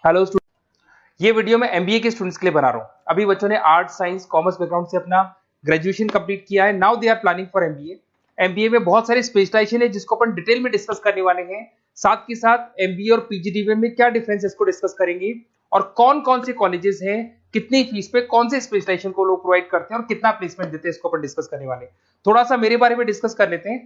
Hello student, ये video मैं MBA के स्टूडेंट्स के लिए बना रहा हूँ। अभी बच्चों ने आर्ट साइंस कॉमर्स बैकग्राउंड से अपना ग्रेजुएशन कंप्लीट किया है। Now they are planning for MBA. MBA में बहुत सारे स्पेशलाइजेशन है जिसको अपन डिटेल में डिस्कस करने वाले हैं। साथ के साथ एमबीए और पीजीडीबीएम में क्या डिफरेंस है इसको डिस्कस करेंगे, और कौन कौन से कॉलेजेस हैं, कितनी फीस पे कौन से स्पेशलाइजेशन को लोग प्रोवाइड करते हैं और कितना प्लेसमेंट देते हैं, इसको अपन डिस्कस करने वाले हैं। थोड़ा सा मेरे बारे में डिस्कस कर लेते हैं।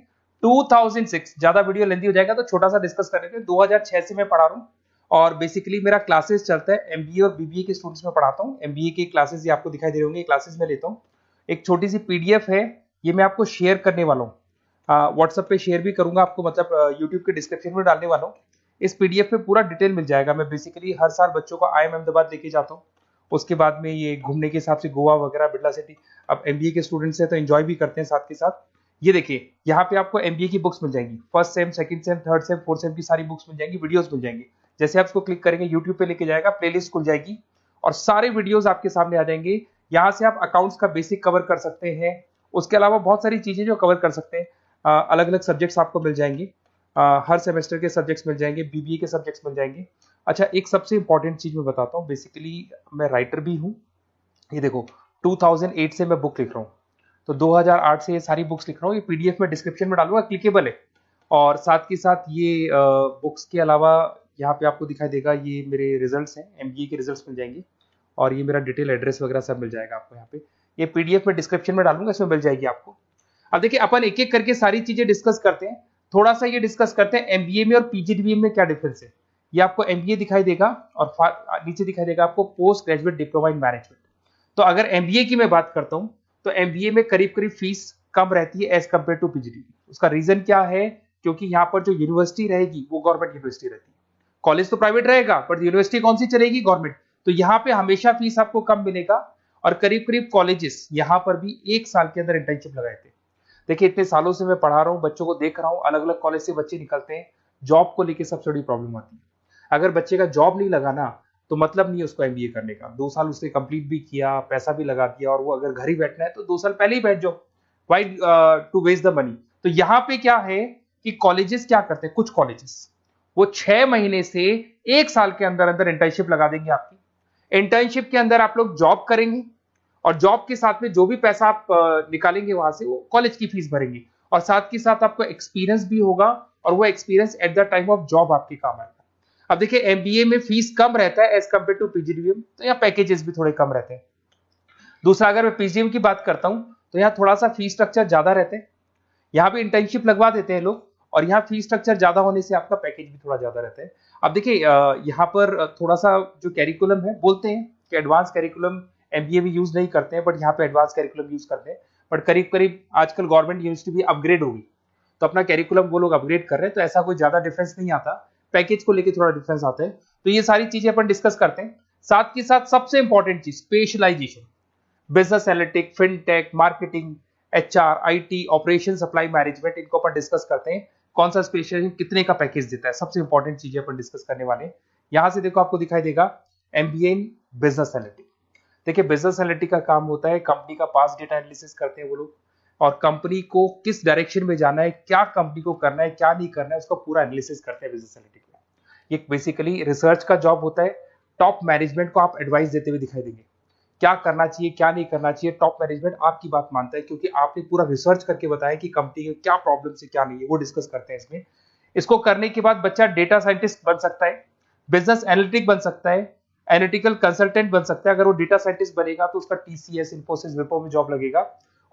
2006, ज्यादा वीडियो लेंथी हो जाएगा तो छोटा सा डिस्कस कर लेते हैं। 2006 से मैं पढ़ा रहा हूँ और बेसिकली मेरा क्लासेस चलता है। एमबीए और बीबीए के स्टूडेंट्स में पढ़ाता हूँ। एमबीए के क्लासेस ये आपको दिखाई दे रहे होंगे, क्लासेस में लेता हूँ। एक छोटी सी पीडीएफ है, ये मैं आपको शेयर करने वाला हूँ। व्हाट्सएप पे शेयर भी करूंगा आपको, मतलब यूट्यूब के डिस्क्रिप्शन में डालने वाला हूँ। इस पीडीएफ पे पूरा डिटेल मिल जाएगा। मैं बेसिकली हर साल बच्चों को IIM अहमदाबाद लेके जाता हूँ। उसके बाद में ये घूमने के हिसाब से गोवा वगैरह, बिरला सिटी। अब एमबीए के स्टूडेंट्स हैं तो एंजॉय भी करते हैं साथ के साथ। ये देखिए, यहाँ पे आपको एमबीए की बुक्स मिल जाएंगी। First sem, second same, third same, fourth same की सारी बुक्स मिल जाएंगी, वीडियोस मिल जाएंगी। जैसे आप इसको क्लिक करेंगे यूट्यूब पे लेके जाएगा, प्लेलिस्ट खुल जाएगी और सारे वीडियोस आपके सामने आ जाएंगे। यहाँ से आप अकाउंट्स का बेसिक कवर कर सकते हैं। उसके अलावा बहुत सारी चीजें जो कवर कर सकते हैं। अलग अलग सब्जेक्ट्स आपको मिल जाएंगे। हर सेमेस्टर के सब्जेक्ट्स मिल जाएंगे, बीबीए के सब्जेक्ट्स मिल जाएंगे। अच्छा, एक सबसे इंपॉर्टेंट चीज मैं बताता हूँ। बेसिकली मैं राइटर भी हूँ। ये देखो, 2008 से मैं बुक लिख रहा हूँ, तो 2008 से ये सारी बुक्स लिख रहा हूँ। ये पीडीएफ में डिस्क्रिप्शन में डालूंगा, क्लिकेबल है। और साथ के साथ ये बुक्स के अलावा यहाँ पे आपको दिखाई देगा, ये मेरे रिजल्ट्स हैं, एमबीए के रिजल्ट्स मिल जाएंगे। और ये मेरा डिटेल एड्रेस वगैरह सब मिल जाएगा आपको यहाँ पे। ये पीडीएफ में डिस्क्रिप्शन में डालूंगा, इसमें मिल जाएगी आपको। अब देखिए, अपन एक एक करके सारी चीजें डिस्कस करते हैं। थोड़ा सा ये डिस्कस करते हैं एमबीए में और पीजीडीबीएम में क्या डिफरेंस है। ये आपको एमबीए दिखाई देगा और नीचे दिखाई देगा आपको post graduate diploma in management. तो अगर एमबीए की मैं बात करता हूं तो एमबीए में करीब करीब फीस कम रहती है एज कंपेयर टू पीजीडीबी। उसका रीजन क्या है? क्योंकि यहाँ पर जो यूनिवर्सिटी रहेगी वो गवर्नमेंट यूनिवर्सिटी रहती है। कॉलेज तो प्राइवेट रहेगा बट यूनिवर्सिटी कौन सी चलेगी? गवर्नमेंट। तो यहाँ पे हमेशा फीस आपको कम मिलेगा। और करीब करीब कॉलेजेस यहाँ पर भी 1 साल के अंदर इंटर्नशिप लगाए थे। देखिए, इतने सालों से मैं पढ़ा रहा हूँ, बच्चों को देख रहा हूँ, अलग अलग कॉलेज से बच्चे निकलते हैं। जॉब को लेकर सबसे बड़ी प्रॉब्लम आती है। अगर बच्चे का जॉब नहीं लगा ना, तो मतलब नहीं है उसको एमबीए करने का। 2 साल उसने कंप्लीट भी किया, पैसा भी लगा दिया, और वो अगर घर ही बैठना है तो 2 साल पहले ही बैठ जाओ। Why to waste the money. तो यहाँ पे क्या है कि कॉलेजेस क्या करते हैं, कुछ कॉलेजेस वो 6 महीने से 1 साल के अंदर अंदर इंटर्नशिप लगा देंगे आपकी। इंटर्नशिप के अंदर आप लोग जॉब करेंगे और जॉब के साथ में जो भी पैसा आप निकालेंगे वहां से, वो कॉलेज की फीस भरेंगे। और साथ के साथ आपको एक्सपीरियंस भी होगा, और वो experience at the time of job आपके काम आएगा। अब देखिए, एमबीए में फीस कम रहता है एज कंपेयर टू पीजीडीबीएम, तो यहाँ पैकेजेस भी थोड़े कम रहते हैं। दूसरा, अगर मैं पीजीडीबीएम की बात करता हूं तो यहाँ थोड़ा सा फीस स्ट्रक्चर ज्यादा रहते हैं। यहाँ पे इंटर्नशिप लगवा देते हैं लोग, और यहाँ फीस स्ट्रक्चर ज्यादा होने से आपका पैकेज भी थोड़ा ज्यादा रहता है। अब देखिए, यहाँ पर थोड़ा सा जो कैरिकुलम है, बोलते हैं कि एडवांस कैरिकुलम एमबीए भी यूज नहीं करते हैं, बट यहाँ पे एडवांस कैरिकुलम यूज करते हैं। बट करीब करीब आजकल गवर्नमेंट यूनिवर्सिटी भी अपग्रेड होगी, तो अपना कैरिकुलम वो लोग अपग्रेड कर रहे हैं, तो ऐसा कोई ज्यादा डिफरेंस नहीं आता। पैकेज को लेकर थोड़ा डिफरेंस आता है। तो ये सारी चीजें अपन डिस्कस करते हैं। साथ के साथ सबसे इंपॉर्टेंट चीज, specialization, business analytic, fintech, marketing, HR, IT, operation, supply management, इनको अपन डिस्कस करते हैं। कौन सा स्पेशलाइजेशन कितने का पैकेज देता है, सबसे इंपॉर्टेंट चीजें अपन डिस्कस करने वाले हैं। यहां से देखो, आपको दिखाई देगा एमबीए इन बिजनेस एनालिटिक। देखिए, बिजनेस एनालिटिक का काम होता है, कंपनी का पास्ट डेटा एनालिसिस करते हैं वो लोग, और कंपनी को किस डायरेक्शन में जाना है, क्या कंपनी को करना है, क्या नहीं करना है, उसका पूरा एनालिसिस करते हैं बिजनेस एनालिटिक में। ये बेसिकली रिसर्च का जॉब होता है। टॉप मैनेजमेंट को आप एडवाइस देते हुए दिखाई देंगे, क्या करना चाहिए, क्या नहीं करना चाहिए। टॉप मैनेजमेंट आपकी बात मानता है, क्योंकि आपने पूरा रिसर्च करके बताया कि कंपनी के क्या प्रॉब्लम है, क्या नहीं है, वो डिस्कस करते हैं इसमें। इसको करने के बाद बच्चा डेटा साइंटिस्ट बन सकता है, बिजनेस एनालिटिक बन सकता है, एनालिटिकल कंसल्टेंट बन सकता है। अगर वो डेटा साइंटिस्ट बनेगा तो उसका टीसीएस, इन्फोसिस, विप्रो में जॉब लगेगा,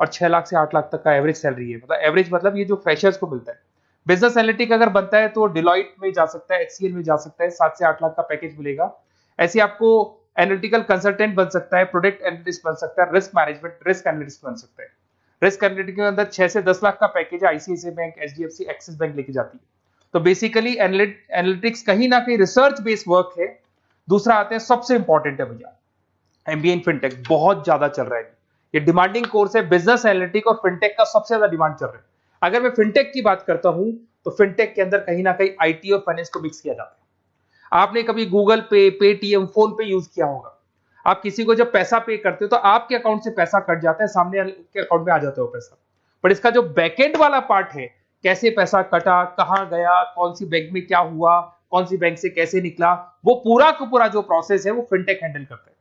और 6 लाख से 8 लाख तक का एवरेज सैलरी है। मतलब एवरेज मतलब ये जो फ्रेशर्स को मिलता है। बिजनेस एनालिटिक अगर बनता है तो डिलॉइट में जा सकता है, एचसीएल में जा सकता है, 7 से 8 लाख का पैकेज मिलेगा। ऐसे आपको एनालिटिकल कंसल्टेंट बन सकता है, प्रोडक्ट एनालिस्ट बन सकता है, रिस्क मैनेजमेंट, रिस्क एनालिस्ट बन सकता है। रिस्क एनालिटिक के अंदर 6 से 10 लाख का पैकेज है, ICICI bank, HDFC, axis bank लेके जाती है। तो बेसिकली एनालिटिक्स कहीं ना कहीं रिसर्च बेस्ड वर्क है। दूसरा आते हैं, सबसे इंपॉर्टेंट है भैया, एमबीए इन फिनटेक बहुत ज्यादा चल रहा है। ये डिमांडिंग कोर्स है। बिजनेस एनालिटिक और फिनटेक का सबसे ज्यादा डिमांड चल रहा है। अगर मैं फिनटेक की बात करता हूं तो फिनटेक के अंदर कहीं ना कहीं आईटी और फाइनेंस को मिक्स किया जाता है। आपने कभी गूगल पे, पेटीएम, फोन पे यूज किया होगा। आप किसी को जब पैसा पे करते हो तो आपके अकाउंट से पैसा कट जाता है, सामने के अकाउंट में आ जाता है वो पैसा। पर इसका जो बैकएंड वाला पार्ट है, कैसे पैसा कटा, कहां गया, कौन सी बैंक में क्या हुआ, कौन सी बैंक से कैसे निकला, वो पूरा का पूरा जो प्रोसेस है वो फिनटेक हैंडल करता है।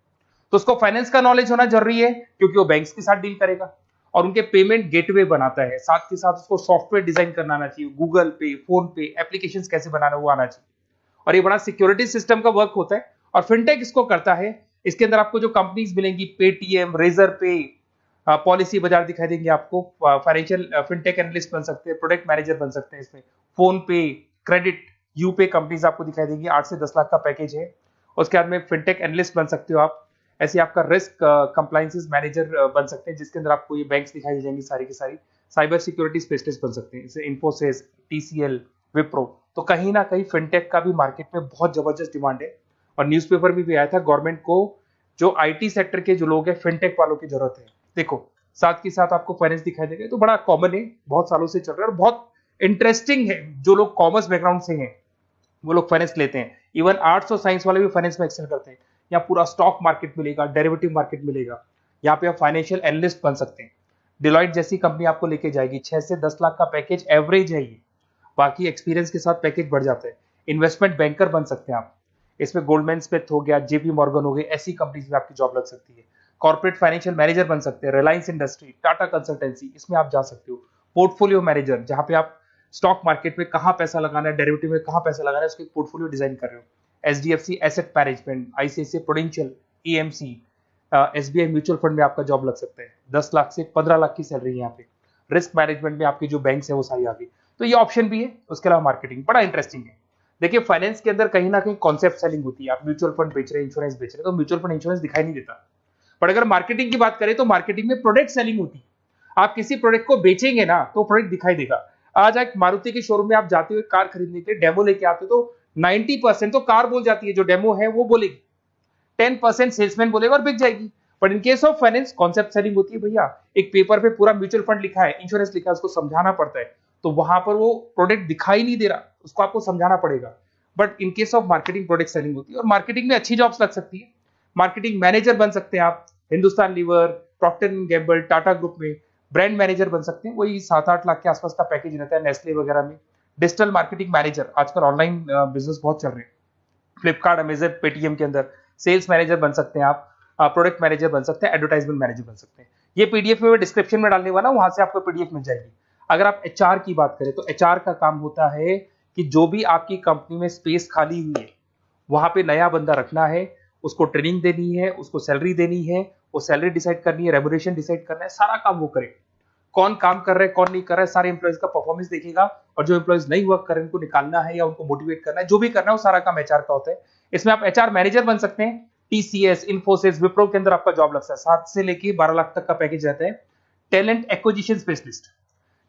तो उसको फाइनेंस का नॉलेज होना जरूरी है क्योंकि वो बैंक्स के साथ डील करेगा और उनके पेमेंट गेटवे बनाता है। साथ के साथ उसको सॉफ्टवेयर डिजाइन करना आना चाहिए, गूगल पे, फोन पे, एप्लीकेशंस कैसे बनाना वो आना चाहिए। और ये बड़ा सिक्योरिटी सिस्टम का वर्क होता है और फिनटेक इसको करता है। इसके अंदर आपको जो कंपनीज मिलेंगी, पेटीएम, रेजर पे, पॉलिसी बाजार दिखाई देंगे आपको, फाइनेंशियल फिनटेक एनालिस्ट बन सकते हैं, प्रोडक्ट मैनेजर बन सकते हैं इसमें, फोन पे, क्रेडिट, यूपे कंपनीज आपको दिखाई देंगी। 8 से 10 लाख का पैकेज है। उसके बाद में फिनटेक एनालिस्ट बन सकते हो आप। ऐसे आपका रिस्क कंप्लायंसेस मैनेजर बन सकते हैं जिसके अंदर आपको ये बैंक्स दिखाई दे जाएंगी सारी की सारी। साइबर सिक्योरिटी स्पेशलिस्ट बन सकते हैं जैसे इन्फोसिस, टीसीएल, विप्रो। तो कहीं ना कहीं फिनटेक का भी मार्केट में बहुत जबरदस्त डिमांड है और न्यूज़पेपर में भी आया था गवर्नमेंट को जो आईटी सेक्टर के जो लोग हैं फिनटेक वालों की जरूरत है। देखो साथ के साथ आपको फाइनेंस दिखाई देगा, तो बड़ा कॉमन है, बहुत सालों से चल रहा है और बहुत इंटरेस्टिंग है। जो लोग कॉमर्स बैकग्राउंड से हैं वो लोग फाइनेंस लेते हैं। इवन आर्ट्स और साइंस वाले भी फाइनेंस में एक्सेल करते हैं। यहाँ पूरा स्टॉक मार्केट मिलेगा, डेरिवेटिव मार्केट मिलेगा। यहाँ पे आप फाइनेंशियल एनालिस्ट बन सकते हैं। डिलॉइट जैसी कंपनी आपको लेके जाएगी। 6 से 10 लाख का पैकेज एवरेज है ये, बाकी एक्सपीरियंस के साथ पैकेज बढ़ जाता है। इन्वेस्टमेंट बैंकर बन सकते हैं आप, इसमें गोल्डमैन स्मिथ हो गया, जेपी मॉर्गन हो गई, ऐसी कंपनीज में आपकी जॉब लग सकती है। कॉर्पोरेट फाइनेंशियल मैनेजर बन सकते हैं, रिलायंस इंडस्ट्री, टाटा कंसल्टेंसी, इसमें आप जा सकते हो। पोर्टफोलियो मैनेजर, जहां पे आप स्टॉक मार्केट में कहां पैसा लगाना है, डेरिवेटिव में कहां पैसा लगाना है, उसकी पोर्टफोलियो डिजाइन कर रहे हो। HDFC asset management, ICICI prudential, EMC, SBI mutual fund में आपका जॉब लग सकता है। 10 लाख से 15 लाख की सैलरी है यहाँ पे। रिस्क मैनेजमेंट में आपकी जो बैंक्स है वो सारी आ गई। तो ये ऑप्शन भी है। उसके अलावा मार्केटिंग बड़ा इंटरेस्टिंग है। देखिए फाइनेंस के अंदर कहीं ना कहीं कॉन्सेप्ट सेलिंग होती है। आप म्यूचुअल फंड बेच रहे हैं, इंश्योरेंस बेच रहे हैं, तो म्यूचुअल फंड इंश्योरेंस दिखाई नहीं देता। पर अगर मार्केटिंग की बात करें तो मार्केटिंग में प्रोडक्ट सेलिंग होती है। आप किसी प्रोडक्ट को बेचेंगे ना तो प्रोडक्ट दिखाई देगा। आज एक मारुति के शोरूम में आप जाते हुए कार खरीदने के लिए डेमो लेके आते हो तो 90% तो कार बोल जाती है, जो डेमो है वो बोलेगी, 10% सेल्समैन बोलेगा और बिक जाएगी। But in case of finance concept selling होती है भैया। एक पेपर पे पूरा म्यूचुअल फंड लिखा है, इंश्योरेंस लिखा है, उसको समझाना पड़ता है। तो वहां पर वो प्रोडक्ट दिखाई नहीं दे रहा, उसको आपको समझाना पड़ेगा। But in case of marketing product selling होती है और मार्केटिंग में अच्छी जॉब्स लग सकती है। मार्केटिंग मैनेजर बन सकते हैं आप, Hindustan Lever, Procter and Gamble, Tata group में ब्रांड मैनेजर बन सकते हैं। वही 7-8 लाख के आसपास का पैकेज रहता है नेस्ले वगैरह में। डिजिटल मार्केटिंग मैनेजर, आजकल ऑनलाइन बिजनेस बहुत चल रहे हैं, फ्लिपकार्ट, अमेजन, पेटीएम के अंदर सेल्स मैनेजर बन सकते हैं आप, प्रोडक्ट मैनेजर बन सकते हैं, एडवर्टाइजमेंट मैनेजर बन सकते हैं। ये पीडीएफ में मैं डिस्क्रिप्शन में डालने वाला हूं, वहां से आपको पीडीएफ मिल जाएगी। अगर आप एचआर की बात करें तो एचआर का काम होता है कि जो भी आपकी कंपनी में स्पेस खाली हुई है वहां पे नया बंदा रखना है, उसको ट्रेनिंग देनी है, उसको सैलरी देनी है, वो सैलरी डिसाइड करनी है, रेम्यूनरेशन डिसाइड करना है, सारा काम वो करे। कौन काम कर रहा है, कौन नहीं कर रहा है, सारे एम्प्लॉइज का परफॉर्मेंस देखेगा और जो एम्प्लॉइज नहीं वर्क कर रहे हैं उनको निकालना है या उनको मोटिवेट करना है, जो भी करना है वो सारा काम एचआर का होता है। इसमें आप एचआर मैनेजर बन सकते हैं। टीसीएस, इन्फोसिस, विप्रो के अंदर आपका जॉब लगता है। 7 से लेके 12 लाख तक का पैकेज रहता है। टैलेंट एक्विजिशन स्पेशलिस्ट,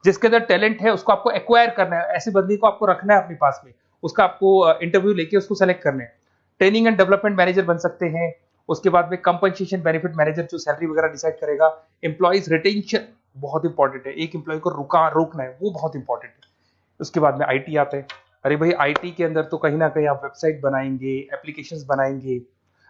जिसके अंदर टैलेंट है उसको आपको एक्वायर करना है, ऐसे बंदी को आपको रखना है अपने पास में, उसका आपको इंटरव्यू लेके उसको सेलेक्ट करना है। ट्रेनिंग एंड डेवलपमेंट मैनेजर बन सकते हैं। उसके बाद में कंपनसेशन बेनिफिट मैनेजर, जो सैलरी वगैरह डिसाइड करेगा। एम्प्लॉइज रिटेंशन बहुत इंपॉर्टेंट है, एक एम्प्लॉय को रोकना है, वो बहुत इंपॉर्टेंट है। उसके बाद में आईटी आता है। अरे भाई आईटी के अंदर तो कहीं ना कहीं आप वेबसाइट बनाएंगे, एप्लीकेशंस बनाएंगे,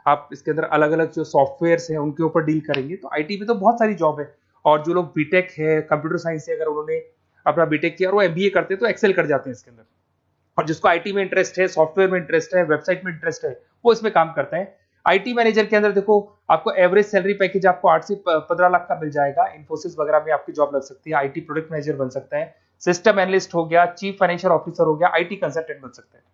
आप इसके अंदर अलग अलग जो सॉफ्टवेयर्स हैं उनके ऊपर डील करेंगे। तो आईटी में तो बहुत सारी जॉब है। और जो लोग बीटेक है, कंप्यूटर साइंस से अगर उन्होंने अपना बीटेक किया और वो एमबीए करते हैं तो एक्सेल कर जाते हैं इसके अंदर। और जिसको आईटी में इंटरेस्ट है, सॉफ्टवेयर में इंटरेस्ट है, वेबसाइट में इंटरेस्ट है, वो इसमें काम करता है। आईटी मैनेजर के अंदर देखो आपको एवरेज सैलरी पैकेज आपको 8 से 15 लाख का मिल जाएगा। इन्फोसिस वगैरह में आपकी जॉब लग सकती है। आईटी प्रोडक्ट मैनेजर बन सकता है, सिस्टम एनालिस्ट हो गया, चीफ फाइनेंशियल ऑफिसर हो गया, आईटी कंसल्टेंट बन सकते हैं।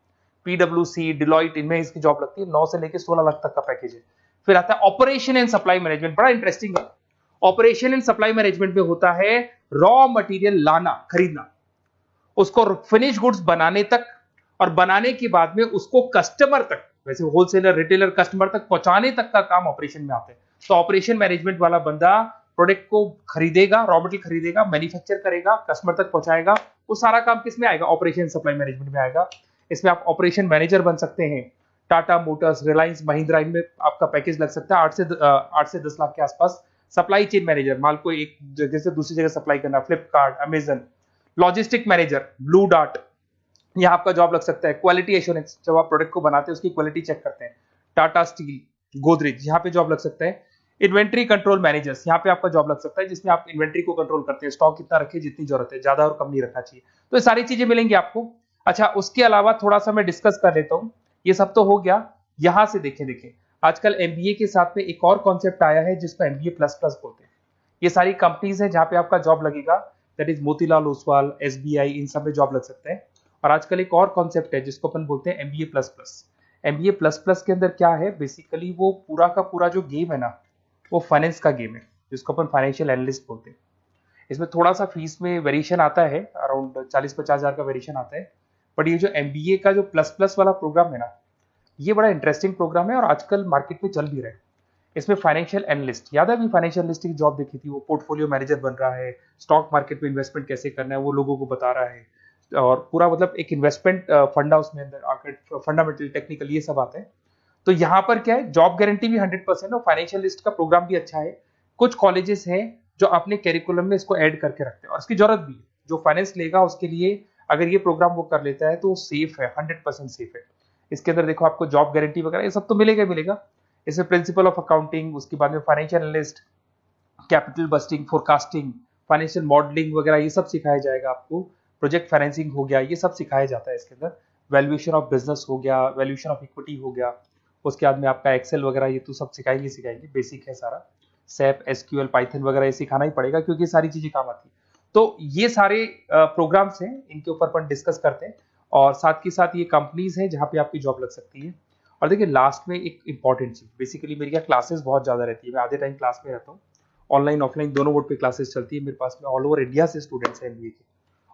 पीडब्ल्यूसी, डिलॉइट, इनमें इसकी जॉब लगती है। 9 से लेकर 16 लाख तक का पैकेज है। फिर आता है ऑपरेशन एंड सप्लाई मैनेजमेंट, बड़ा इंटरेस्टिंग है। ऑपरेशन एंड सप्लाई मैनेजमेंट में होता है रॉ मटेरियल लाना, खरीदना, उसको फिनिश गुड्स बनाने तक और बनाने के बाद में उसको कस्टमर तक, वैसे होलसेलर, रिटेलर, कस्टमर तक पहुंचाने तक का काम ऑपरेशन में आता है। तो ऑपरेशन मैनेजमेंट वाला बंदा प्रोडक्ट को खरीदेगा, रॉ मटेरियल खरीदेगा, मैन्युफैक्चर करेगा, कस्टमर तक पहुंचाएगा। वो सारा काम किस में आएगा? ऑपरेशन सप्लाई मैनेजमेंट में आएगा। इसमें आप ऑपरेशन मैनेजर बन सकते हैं। टाटा मोटर्स, रिलायंस, महिंद्रा, इनमें आपका पैकेज लग सकता है 8 से 10 लाख के आसपास। सप्लाई चेन मैनेजर, माल को एक जगह से दूसरी जगह सप्लाई करना, Flipkart, Amazon. Logistic manager, blue dart, यहाँ आपका जॉब लग सकता है। क्वालिटी एश्योरेंस, जब आप प्रोडक्ट को बनाते हैं उसकी क्वालिटी चेक करते हैं। टाटा स्टील, गोदरेज, यहाँ पे जॉब लग सकता है। इन्वेंट्री कंट्रोल मैनेजर्स, यहाँ पे आपका जॉब लग सकता है, जिसमें आप इन्वेंट्री को कंट्रोल करते हैं, स्टॉक कितना रखे, जितनी जरूरत है, ज्यादा और कम नहीं रखना चाहिए। तो ये सारी चीजें मिलेंगी आपको। अच्छा, उसके अलावा थोड़ा सा मैं डिस्कस कर लेता हूँ। ये सब तो हो गया। यहां से देखें आजकल एमबीए के साथ में एक और कॉन्सेप्ट आया है जिसको एमबीए प्लस प्लस बोलते हैं। ये सारी कंपनीज है जहां पे आपका जॉब लगेगा, that is Motilal Oswal, SBI, इन सब में जॉब लग सकता है। और आजकल एक और कॉन्सेप्ट है जिसको अपन बोलते हैं MBA plus plus. MBA plus plus के अंदर क्या है, बेसिकली वो पूरा का पूरा जो गेम है ना, वो फाइनेंस का गेम है, जिसको अपन फाइनेंशियल एनालिस्ट बोलते हैं। इसमें थोड़ा सा फीस में वेरिएशन आता है, अराउंड 40-50 हज़ार का वेरिएशन आता है। बट ये जो एमबीए का जो प्लस प्लस वाला प्रोग्राम है ना, ये बड़ा इंटरेस्टिंग प्रोग्राम है और आजकल मार्केट में चल भी रहा है। इसमें फाइनेंशियल एनालिस्ट, याद है अभी फाइनेंशियल एनालिस्ट की जॉब देखी थी, वो पोर्टफोलियो मैनेजर बन रहा है, स्टॉक मार्केट में इन्वेस्टमेंट कैसे करना है वो लोगों को बता रहा है, और पूरा मतलब एक इन्वेस्टमेंट फंडा उसमें अंदर आकर फंडामेंटल टेक्निकल ये सब आता है। तो यहाँ पर क्या है, जॉब गारंटी भी 100% और फाइनेंशियल लिस्ट का प्रोग्राम भी अच्छा है। कुछ कॉलेजेस हैं जो अपने कैरिकुलम में इसको ऐड करके रखते हैं और इसकी जरूरत भी है। जो फाइनेंस लेगा उसके लिए अगर ये प्रोग्राम वो कर लेता है तो वो सेफ है, 100% सेफ है। इसके अंदर देखो आपको जॉब गारंटी वगैरह ये सब तो मिलेगा ही मिलेगा। इसमें प्रिंसिपल ऑफ अकाउंटिंग, उसके बाद में financial analyst, capital budgeting, forecasting, financial modelling वगैरह ये सब सिखाया जाएगा आपको। प्रोजेक्ट फाइनेंसिंग हो गया, ये सब सिखाया जाता है इसके अंदर। वैल्यूएशन ऑफ बिजनेस हो गया, वैल्यूएशन ऑफ इक्विटी हो गया। उसके बाद में आपका एक्सेल वगैरह ये तो सब सिखाएंगे, बेसिक है सारा। सैप, एसक्यूएल, पाइथन वगैरह ये सिखाना ही पड़ेगा क्योंकि सारी चीजें काम आती है। तो ये सारे प्रोग्राम्स हैं, इनके ऊपर अपन डिस्कस करते हैं। और साथ के साथ ये कंपनीज हैं जहाँ पे आपकी जॉब लग सकती है। और देखिए लास्ट में एक इंपॉर्टेंट चीज, बेसिकली मेरी क्या क्लासेस बहुत ज्यादा रहती है, मैं आधे टाइम क्लास में रहता हूँ। ऑनलाइन ऑफलाइन दोनों मोड पे क्लासेस चलती है मेरे पास में। ऑल ओवर इंडिया से स्टूडेंट्स हैं एमबीए के,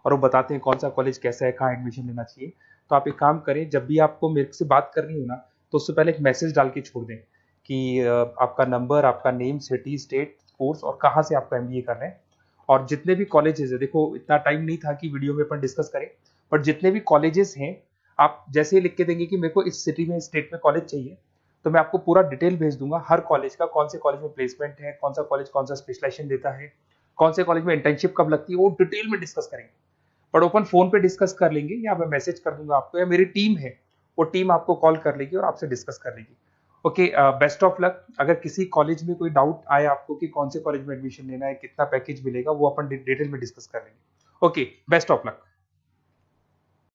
और वो बताते हैं कौन सा कॉलेज कैसा है, कहाँ एडमिशन लेना चाहिए। तो आप एक काम करें, जब भी आपको मेरे से बात करनी हो ना, तो उससे पहले एक मैसेज डाल के छोड़ दें कि आपका नंबर, आपका नेम, सिटी, स्टेट, कोर्स और कहाँ से आपका एमबीए कर रहे हैं। और जितने भी कॉलेजेस है, देखो इतना टाइम नहीं था कि वीडियो में अपन डिस्कस करें, बट जितने भी कॉलेजेस हैं आप जैसे ही लिख के देंगे कि मेरे को इस सिटी में, स्टेट में कॉलेज चाहिए, तो मैं आपको पूरा डिटेल भेज दूंगा हर कॉलेज का, कौन से कॉलेज में प्लेसमेंट है, कौन सा कॉलेज कौन सा स्पेशलाइजेशन देता है, कौन से कॉलेज में इंटर्नशिप कब लगती है, वो डिटेल में डिस्कस करेंगे। बट ओपन फोन पे डिस्कस कर लेंगे, या मैं मैसेज कर दूंगा आपको, या मेरी टीम है वो टीम आपको कॉल कर लेगी और आपसे डिस्कस कर लेगी। Okay, best of luck. अगर किसी कॉलेज में कोई डाउट आए आपको कि कौन से कॉलेज में एडमिशन लेना है, कितना पैकेज मिलेगा, वो अपन डिटेल में डिस्कस कर लेंगे। Okay, best of luck.